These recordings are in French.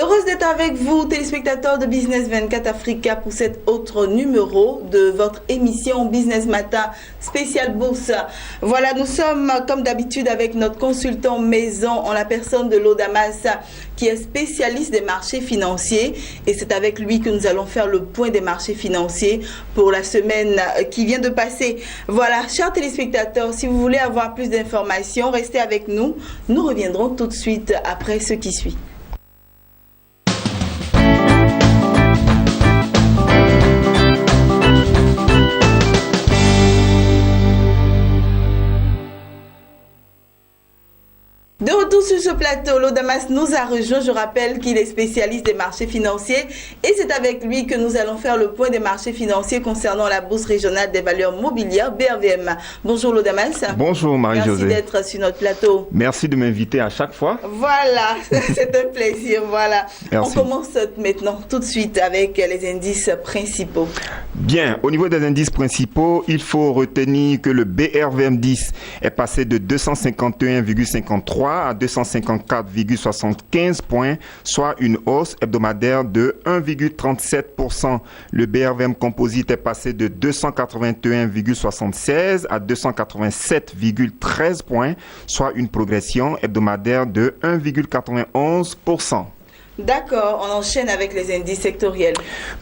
Heureuse d'être avec vous, téléspectateurs de Business 24 Africa, pour cet autre numéro de votre émission Business Matin spécial bourse. Voilà, nous sommes comme d'habitude avec notre consultant maison en la personne de Lodamas, qui est spécialiste des marchés financiers. Et c'est avec lui que nous allons faire le point des marchés financiers pour la semaine qui vient de passer. Voilà, chers téléspectateurs, si vous voulez avoir plus d'informations, restez avec nous. Nous reviendrons tout de suite après ce qui suit. De retour sur ce plateau, Lodamas nous a rejoint. Je rappelle qu'il est spécialiste des marchés financiers et c'est avec lui que nous allons faire le point des marchés financiers concernant la Bourse régionale des valeurs mobilières, BRVM. Bonjour Lodamas. Bonjour Marie-Josée. Merci d'être sur notre plateau. Merci de m'inviter à chaque fois. Voilà, c'est un plaisir. Voilà. Merci. On commence maintenant tout de suite avec les indices principaux. Bien, au niveau des indices principaux, il faut retenir que le BRVM10 est passé de 251,53 à 254,75 points, soit une hausse hebdomadaire de 1,37%. Le BRVM Composite est passé de 281,76 à 287,13 points, soit une progression hebdomadaire de 1,91%. D'accord, on enchaîne avec les indices sectoriels.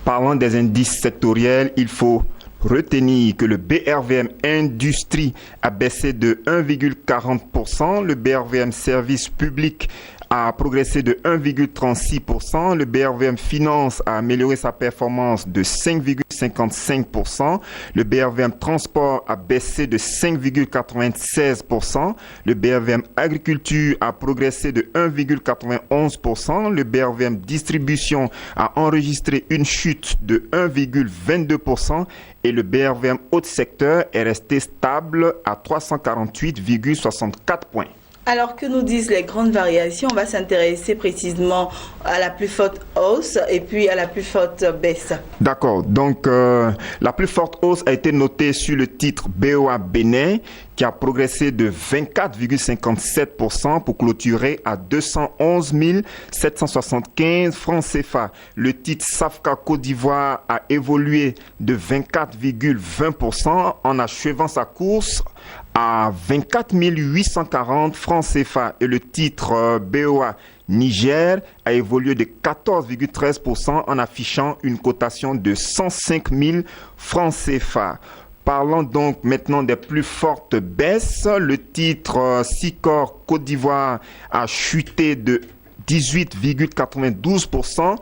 Parlant des indices sectoriels, il faut retenir que le BRVM Industrie a baissé de 1,40%, le BRVM Service Public a progressé de 1,36%, le BRVM Finance a amélioré sa performance de 5,55%, le BRVM Transport a baissé de 5,96%, le BRVM Agriculture a progressé de 1,91%, le BRVM Distribution a enregistré une chute de 1,22% et le BRVM Haute Secteur est resté stable à 348,64 points. Alors que nous disent les grandes variations, on va s'intéresser précisément à la plus forte hausse et puis à la plus forte baisse. D'accord, donc la plus forte hausse a été notée sur le titre BOA Bénin qui a progressé de 24,57% pour clôturer à 211 775 francs CFA. Le titre SAFCA Côte d'Ivoire a évolué de 24,20% en achevant sa course à 24 840 francs CFA et le titre BOA Niger a évolué de 14,13% en affichant une cotation de 105 000 francs CFA. Parlons donc maintenant des plus fortes baisses. Le titre Sicor Côte d'Ivoire a chuté de 18,92%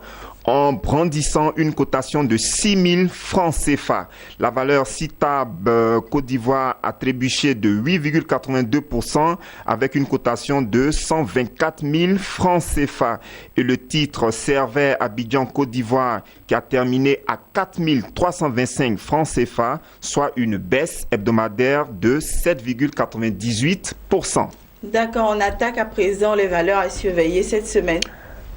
en brandissant une cotation de 6 000 francs CFA. La valeur Citab Côte d'Ivoire a trébuché de 8,82% avec une cotation de 124 000 francs CFA. Et le titre Servais Abidjan Côte d'Ivoire qui a terminé à 4 325 francs CFA, soit une baisse hebdomadaire de 7,98%. D'accord, on attaque à présent les valeurs à surveiller cette semaine.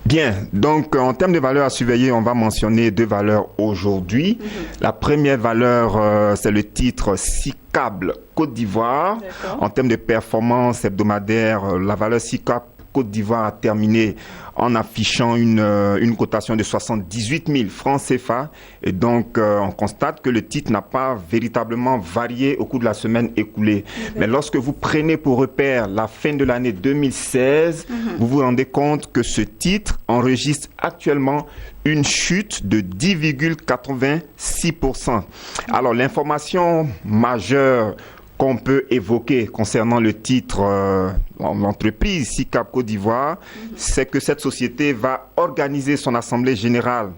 Bien, donc en termes de valeurs à surveiller, on va mentionner deux valeurs aujourd'hui. La première valeur, c'est le titre SICAB Côte d'Ivoire. En termes de performance hebdomadaire, la valeur SICAB Côte d'Ivoire a terminé en affichant une cotation de 78 000 francs CFA. Et donc, on constate que le titre n'a pas véritablement varié au cours de la semaine écoulée. Mais lorsque vous prenez pour repère la fin de l'année 2016, vous vous rendez compte que ce titre enregistre actuellement une chute de 10,86%. Alors, l'information majeure qu'on peut évoquer concernant le titre l'entreprise SICAB Côte d'Ivoire, c'est que cette société va organiser son assemblée générale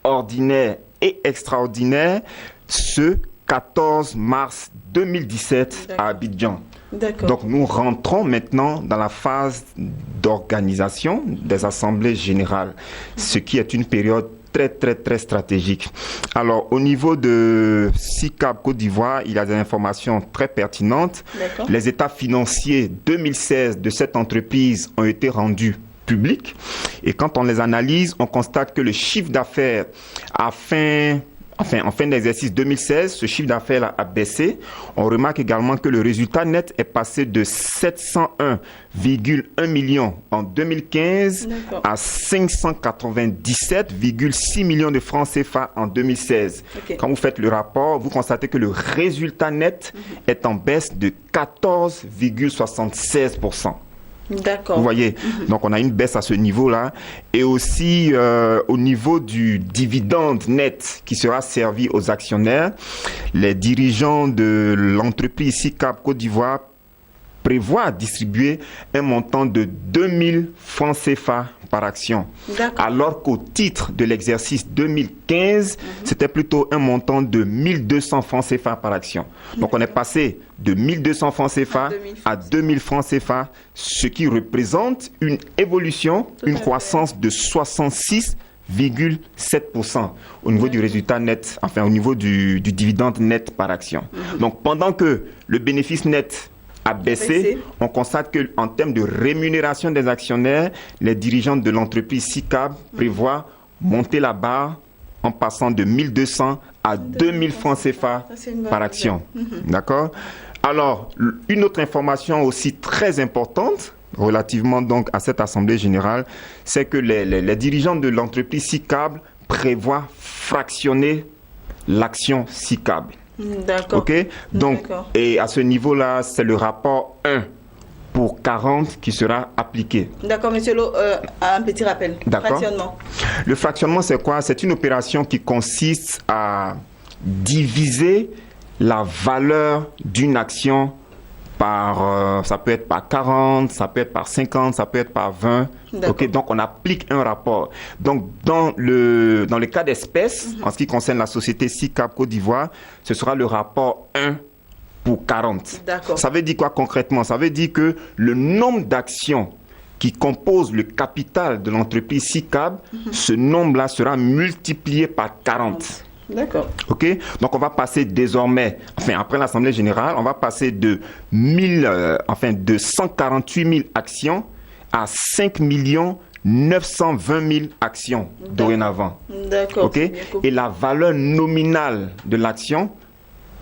ordinaire et extraordinaire ce 14 mars 2017 à Abidjan. Donc nous rentrons maintenant dans la phase d'organisation des assemblées générales, ce qui est une période très stratégique. Alors, au niveau de SICAB Côte d'Ivoire, il y a des informations très pertinentes. Les états financiers 2016 de cette entreprise ont été rendus publics. Et quand on les analyse, on constate que le chiffre d'affaires à fin en fin d'exercice 2016, ce chiffre d'affaires a baissé. On remarque également que le résultat net est passé de 701,1 millions en 2015 à 597,6 millions de francs CFA en 2016. Quand vous faites le rapport, vous constatez que le résultat net est en baisse de 14,76%. D'accord. Vous voyez, donc on a une baisse à ce niveau-là. Et aussi au niveau du dividende net qui sera servi aux actionnaires, les dirigeants de l'entreprise SICAP Côte d'Ivoire prévoient distribuer un montant de 2000 francs CFA par action. Alors qu'au titre de l'exercice 2015, c'était plutôt un montant de 1200 francs CFA par action. Donc on est passé de 1200 francs CFA à 2000 francs CFA, ce qui représente une évolution, une croissance de 66,7% au niveau du résultat net, enfin au niveau du dividende net par action. Donc pendant que le bénéfice net a baissé, on constate qu'en termes de rémunération des actionnaires, les dirigeants de l'entreprise SICAP prévoient monter la barre en passant de 1200 à 2000 francs CFA par action. D'accord? Alors, une autre information aussi très importante, relativement donc à cette Assemblée générale, c'est que les dirigeants de l'entreprise SICAP prévoient fractionner l'action SICAP. D'accord. OK? Donc, et à ce niveau-là, c'est le rapport 1 pour 40 qui sera appliqué. D'accord, monsieur Lo, un petit rappel. Fractionnement. Le fractionnement, c'est quoi? C'est une opération qui consiste à diviser la valeur d'une action par, ça peut être par 40, ça peut être par 50, ça peut être par 20. Okay, donc on applique un rapport. Donc dans le cas d'espèce, en ce qui concerne la société SICAP Côte d'Ivoire, ce sera le rapport 1 pour 40. Ça veut dire quoi concrètement? Ça veut dire que le nombre d'actions qui composent le capital de l'entreprise SICAP, ce nombre-là sera multiplié par 40. D'accord. OK? Donc, on va passer désormais, enfin, après l'Assemblée générale, on va passer de 148 000 actions à 5 920 000 actions dorénavant. D'accord. OK? Et la valeur nominale de l'action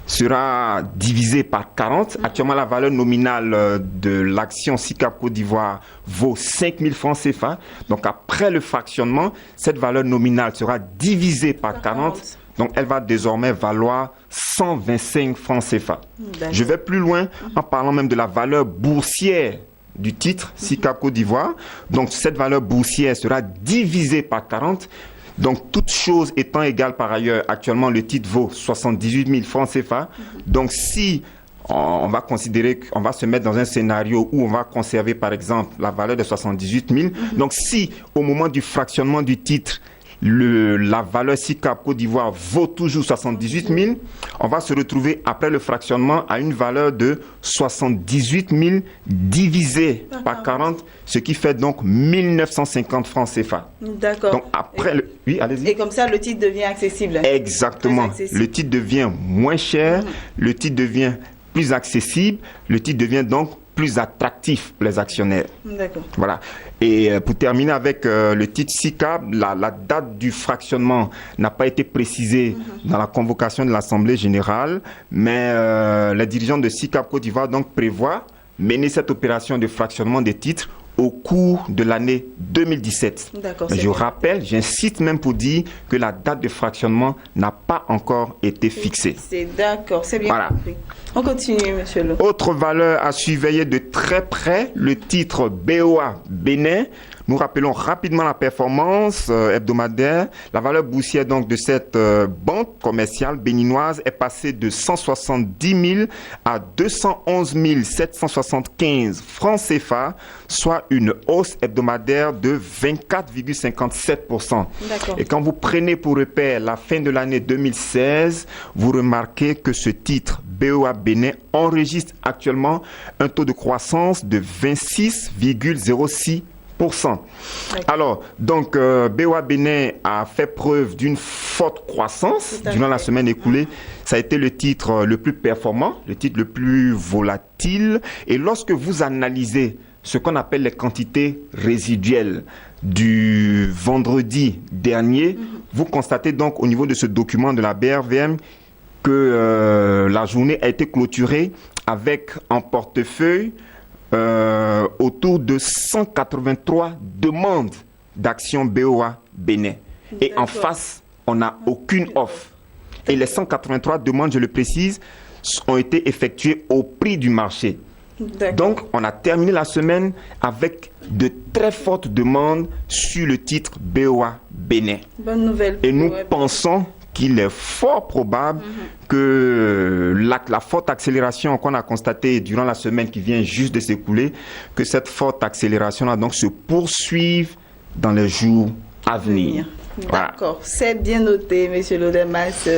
sera divisée par 40. Actuellement, la valeur nominale de l'action SICAP Côte d'Ivoire vaut 5 000 francs CFA. Donc, après le fractionnement, cette valeur nominale sera divisée par 40. Donc, elle va désormais valoir 125 francs CFA. Je vais plus loin en parlant même de la valeur boursière du titre SICAP Côte d'Ivoire. Donc, cette valeur boursière sera divisée par 40. Donc, toutes choses étant égales par ailleurs, actuellement, le titre vaut 78 000 francs CFA. Donc, si on va considérer qu'on va se mettre dans un scénario où on va conserver, par exemple, la valeur de 78 000. Donc, si au moment du fractionnement du titre, la valeur SICAP Côte d'Ivoire vaut toujours 78 000, on va se retrouver après le fractionnement à une valeur de 78 000 divisé par 40, ce qui fait donc 1950 francs CFA. D'accord. Donc après, oui, allez-y. Et comme ça, le titre devient accessible. Exactement. Accessible. Le titre devient moins cher, le titre devient plus accessible, le titre devient donc plus attractif pour les actionnaires. D'accord. Voilà. Et pour terminer avec le titre SICAP, la date du fractionnement n'a pas été précisée dans la convocation de l'Assemblée générale, mais les dirigeants de SICAP Côte d'Ivoire donc prévoient mener cette opération de fractionnement des titres au cours de l'année 2017. D'accord. Mais je rappelle, j'insiste même pour dire que la date de fractionnement n'a pas encore été fixée. C'est d'accord, c'est bien compris. On continue, monsieur Lo. Autre valeur à surveiller de très près, le titre BOA Bénin. Nous rappelons rapidement la performance hebdomadaire. La valeur boursière donc de cette banque commerciale béninoise est passée de 170 000 à 211 775 francs CFA, soit une hausse hebdomadaire de 24,57%. Et quand vous prenez pour repère la fin de l'année 2016, vous remarquez que ce titre BOA Bénin enregistre actuellement un taux de croissance de 26,06%. Alors, donc, BOA Bénin a fait preuve d'une forte croissance durant la semaine écoulée. Ça a été le titre le plus performant, le titre le plus volatile. Et lorsque vous analysez ce qu'on appelle les quantités résiduelles du vendredi dernier. Vous constatez donc au niveau de ce document de la BRVM que la journée a été clôturée avec en portefeuille autour de 183 demandes d'action BOA Bénin. Et en face, on n'a aucune offre. Et les 183 demandes, je le précise, ont été effectuées au prix du marché. Donc, on a terminé la semaine avec de très fortes demandes sur le titre BOA Bénin. Bonne nouvelle. Et nous pensons qu'il est fort probable que la forte accélération qu'on a constatée durant la semaine qui vient juste de s'écouler, que cette forte accélération-là donc se poursuive dans les jours à venir. D'accord, voilà. C'est bien noté, M. Lodemas.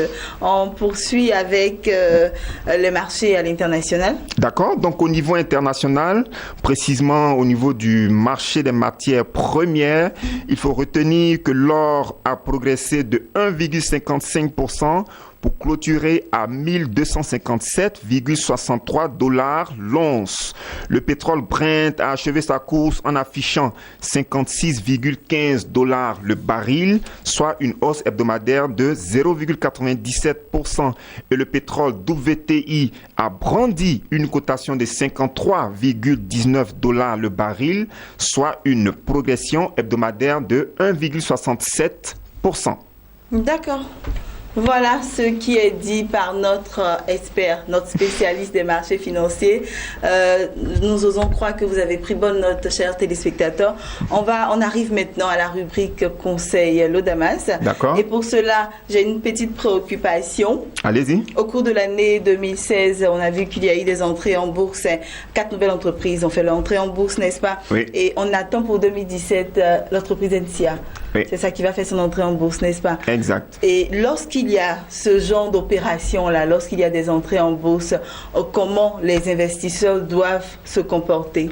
On poursuit avec le marché à l'international. D'accord, donc au niveau international, précisément au niveau du marché des matières premières, il faut retenir que l'or a progressé de 1,55% pour clôturer à 1257,63 $ l'once. Le pétrole Brent a achevé sa course en affichant 56,15 $ le baril, soit une hausse hebdomadaire de 0,97%. Et le pétrole WTI a brandi une cotation de 53,19 $ le baril, soit une progression hebdomadaire de 1,67%. D'accord. Voilà ce qui est dit par notre expert, notre spécialiste des marchés financiers. Nous osons croire que vous avez pris bonne note, chers téléspectateurs. On arrive maintenant à la rubrique Conseil Lodamas. D'accord. Et pour cela, j'ai une petite préoccupation. Allez-y. Au cours de l'année 2016, on a vu qu'il y a eu des entrées en bourse. 4 nouvelles entreprises ont fait l'entrée en bourse, n'est-ce pas? Oui. Et on attend pour 2017 l'entreprise NCA. Oui. C'est ça qui va faire son entrée en bourse, n'est-ce pas? Exact. Et lorsqu'il y a ce genre d'opération-là, lorsqu'il y a des entrées en bourse, comment les investisseurs doivent se comporter?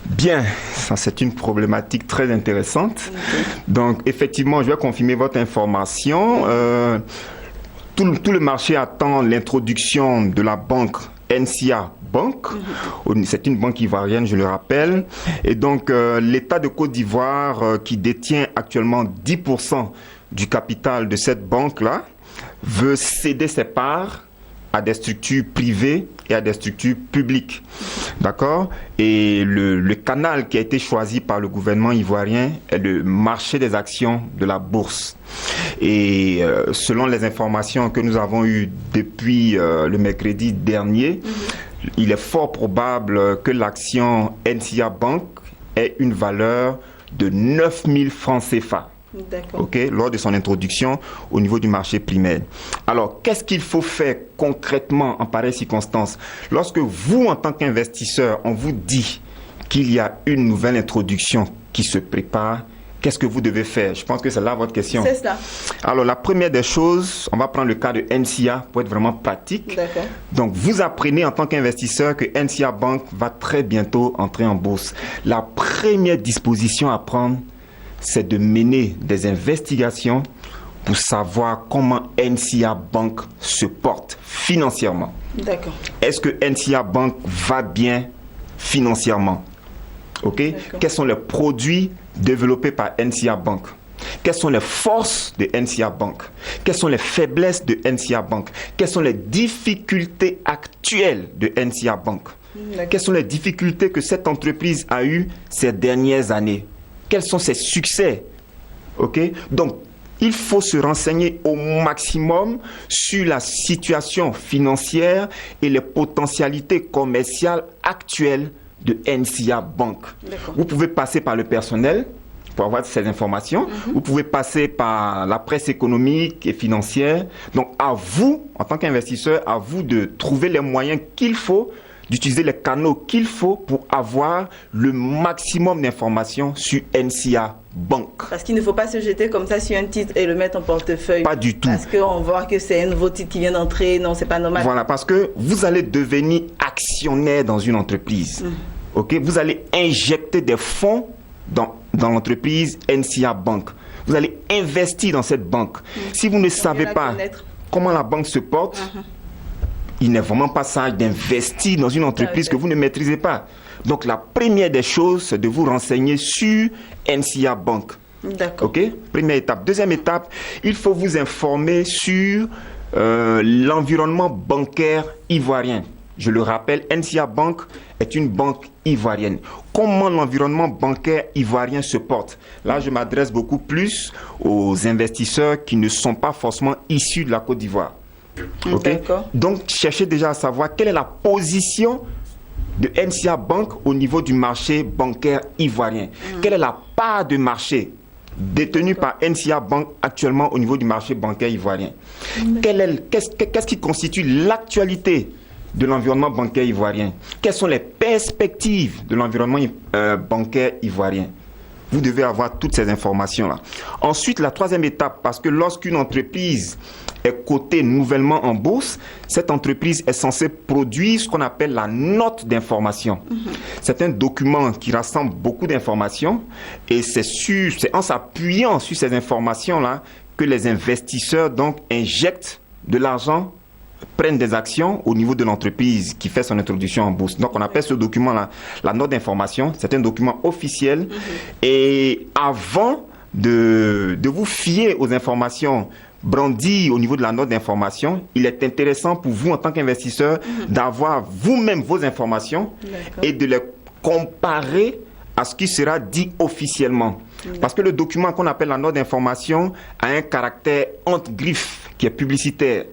Bien, ça c'est une problématique très intéressante. Okay. Donc effectivement, je vais confirmer votre information. Tout le marché attend l'introduction de la banque NCA Bank. C'est une banque ivoirienne, je le rappelle. Et donc, l'État de Côte d'Ivoire, qui détient actuellement 10% du capital de cette banque-là, veut céder ses parts à des structures privées et à des structures publiques. D'accord? Et le canal qui a été choisi par le gouvernement ivoirien est le marché des actions de la bourse. Et selon les informations que nous avons eues depuis le mercredi dernier, il est fort probable que l'action NCA Bank ait une valeur de 9 000 francs CFA. Okay, lors de son introduction au niveau du marché primaire. Alors, qu'est-ce qu'il faut faire concrètement en pareille circonstance? Lorsque vous, en tant qu'investisseur, on vous dit qu'il y a une nouvelle introduction qui se prépare, qu'est-ce que vous devez faire? Je pense que c'est là votre question. C'est ça. Alors, la première des choses, on va prendre le cas de NCA pour être vraiment pratique. D'accord. Donc, vous apprenez en tant qu'investisseur que NCA Bank va très bientôt entrer en bourse. La première disposition à prendre, c'est de mener des investigations pour savoir comment NCA Bank se porte financièrement. D'accord. Est-ce que NCA Bank va bien financièrement? Ok. Quels sont les produits développés par NCA Bank? Quelles sont les forces de NCA Bank? Quelles sont les faiblesses de NCA Bank? Quelles sont les difficultés actuelles de NCA Bank? Quelles sont les difficultés que cette entreprise a eues ces dernières années? Quels sont ses succès? Ok? Donc, il faut se renseigner au maximum sur la situation financière et les potentialités commerciales actuelles de NCA Bank. Vous pouvez passer par le personnel pour avoir ces informations. Vous pouvez passer par la presse économique et financière. Donc, à vous, en tant qu'investisseur, à vous de trouver les moyens qu'il faut, d'utiliser les canaux qu'il faut pour avoir le maximum d'informations sur NCA Bank. Parce qu'il ne faut pas se jeter comme ça sur un titre et le mettre en portefeuille. Pas du tout. Parce qu'on voit que c'est un nouveau titre qui vient d'entrer. Non, c'est pas normal. Voilà, parce que vous allez devenir actionnaire dans une entreprise. Ok, vous allez injecter des fonds dans l'entreprise NCA Bank. Vous allez investir dans cette banque. Si vous ne savez pas comment la banque se porte, il n'est vraiment pas sage d'investir dans une entreprise que vous ne maîtrisez pas. Donc, la première des choses, c'est de vous renseigner sur NCA Bank. D'accord. OK? Première étape. Deuxième étape, il faut vous informer sur l'environnement bancaire ivoirien. Je le rappelle, NCA Bank est une banque ivoirienne. Comment l'environnement bancaire ivoirien se porte? Là, je m'adresse beaucoup plus aux investisseurs qui ne sont pas forcément issus de la Côte d'Ivoire. Okay? Donc, cherchez déjà à savoir quelle est la position de NCA Bank au niveau du marché bancaire ivoirien. Quelle est la part de marché détenue par NCA Bank actuellement au niveau du marché bancaire ivoirien? Qu'est-ce qui constitue l'actualité de l'environnement bancaire ivoirien? Quelles sont les perspectives de l'environnement bancaire ivoirien? Vous devez avoir toutes ces informations-là. Ensuite, la troisième étape, parce que lorsqu'une entreprise est cotée nouvellement en bourse, cette entreprise est censée produire ce qu'on appelle la note d'information. C'est un document qui rassemble beaucoup d'informations et c'est en s'appuyant sur ces informations-là que les investisseurs donc injectent de l'argent, prennent des actions au niveau de l'entreprise qui fait son introduction en bourse. Donc, on appelle ce document-là la note d'information. C'est un document officiel. Et avant de vous fier aux informations brandies au niveau de la note d'information, il est intéressant pour vous, en tant qu'investisseur, d'avoir vous-même vos informations et de les comparer à ce qui sera dit officiellement. Parce que le document qu'on appelle la note d'information a un caractère entre griffes qui est publicitaire.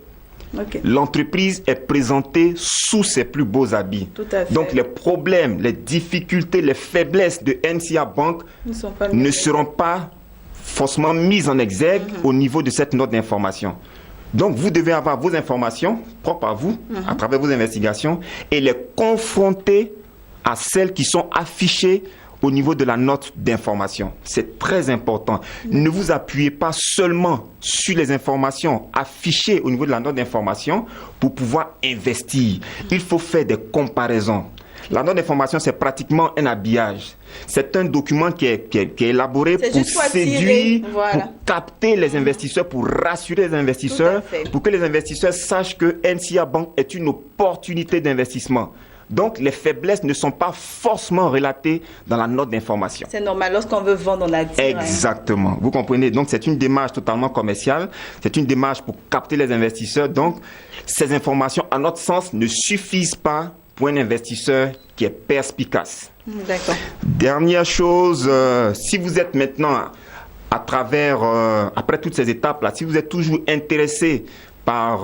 L'entreprise est présentée sous ses plus beaux habits. Donc les problèmes, les difficultés, les faiblesses de NCA Bank ne seront pas forcément mises en exergue au niveau de cette note d'information. Donc vous devez avoir vos informations propres à vous, à travers vos investigations, et les confronter à celles qui sont affichées au niveau de la note d'information. C'est très important. Ne vous appuyez pas seulement sur les informations affichées au niveau de la note d'information pour pouvoir investir. Il faut faire des comparaisons. La note d'information, c'est pratiquement un habillage. C'est un document qui est élaboré pour séduire, pour capter les investisseurs, pour rassurer les investisseurs, pour que les investisseurs sachent que NCA Bank est une opportunité d'investissement. Donc, les faiblesses ne sont pas forcément relatées dans la note d'information. C'est normal, lorsqu'on veut vendre, on a dit. Exactement. Vous comprenez? Donc, c'est une démarche totalement commerciale. C'est une démarche pour capter les investisseurs. Donc, ces informations, à notre sens, ne suffisent pas pour un investisseur qui est perspicace. D'accord. Dernière chose, si vous êtes maintenant, après toutes ces étapes-là, si vous êtes toujours intéressé par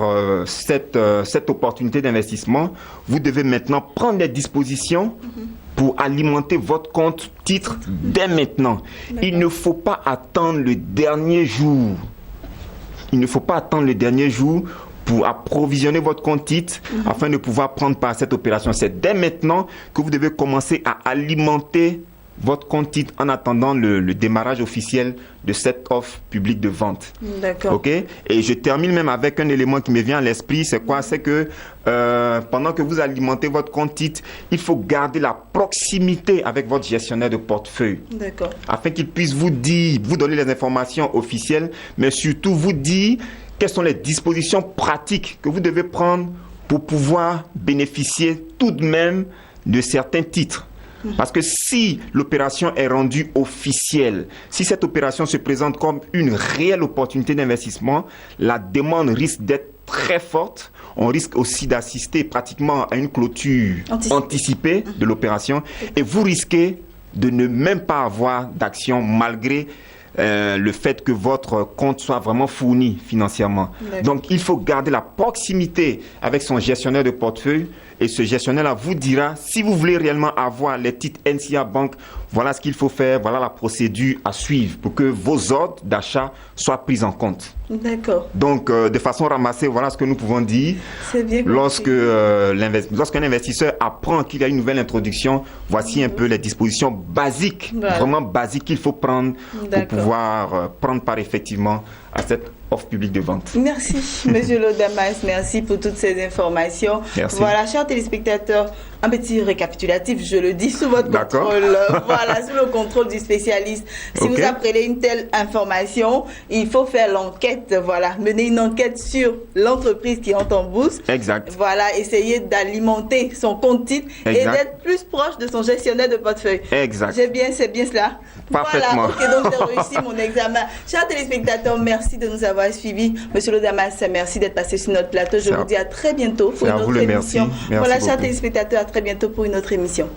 cette opportunité d'investissement, vous devez maintenant prendre des dispositions pour alimenter votre compte titre dès maintenant. Il ne faut pas attendre le dernier jour. Il ne faut pas attendre le dernier jour pour approvisionner votre compte titre afin de pouvoir prendre part à cette opération. C'est dès maintenant que vous devez commencer à alimenter votre compte titre en attendant le démarrage officiel de cette offre publique de vente. D'accord. OK? Et je termine même avec un élément qui me vient à l'esprit. C'est quoi? C'est que pendant que vous alimentez votre compte titre, il faut garder la proximité avec votre gestionnaire de portefeuille. D'accord. Afin qu'il puisse vous donner les informations officielles, mais surtout vous dire quelles sont les dispositions pratiques que vous devez prendre pour pouvoir bénéficier tout de même de certains titres. Parce que si l'opération est rendue officielle, si cette opération se présente comme une réelle opportunité d'investissement, la demande risque d'être très forte. On risque aussi d'assister pratiquement à une clôture anticipée de l'opération. Et vous risquez de ne même pas avoir d'action malgré le fait que votre compte soit vraiment fourni financièrement. Donc, il faut garder la proximité avec son gestionnaire de portefeuille et ce gestionnaire-là vous dira si vous voulez réellement avoir les titres NCA Bank, voilà ce qu'il faut faire, voilà la procédure à suivre pour que vos ordres d'achat soient pris en compte. D'accord. Donc, de façon ramassée, voilà ce que nous pouvons dire. C'est bien lorsqu'un investisseur apprend qu'il y a une nouvelle introduction, voici un peu les dispositions basiques, vraiment basiques qu'il faut prendre pour pouvoir prendre part effectivement à cette offre publique de vente. Merci, Monsieur Lodamas. Merci pour toutes ces informations. Merci. Voilà, chers téléspectateurs, un petit récapitulatif, je le dis sous votre contrôle, voilà, sous le contrôle du spécialiste. Si vous apprenez une telle information, il faut faire l'enquête, voilà, mener une enquête sur l'entreprise qui entre en bourse. Exact. Voilà, essayer d'alimenter son compte titre et d'être plus proche de son gestionnaire de portefeuille. Exact. C'est bien cela. Parfaitement. Voilà, ok, donc j'ai réussi mon examen. Chers téléspectateurs, merci de nous avoir suivis. Monsieur Lodamas, merci d'être passé sur notre plateau. Je vous dis à très bientôt pour une autre émission. Merci voilà, beaucoup. chers téléspectateurs, à très bientôt pour une autre émission.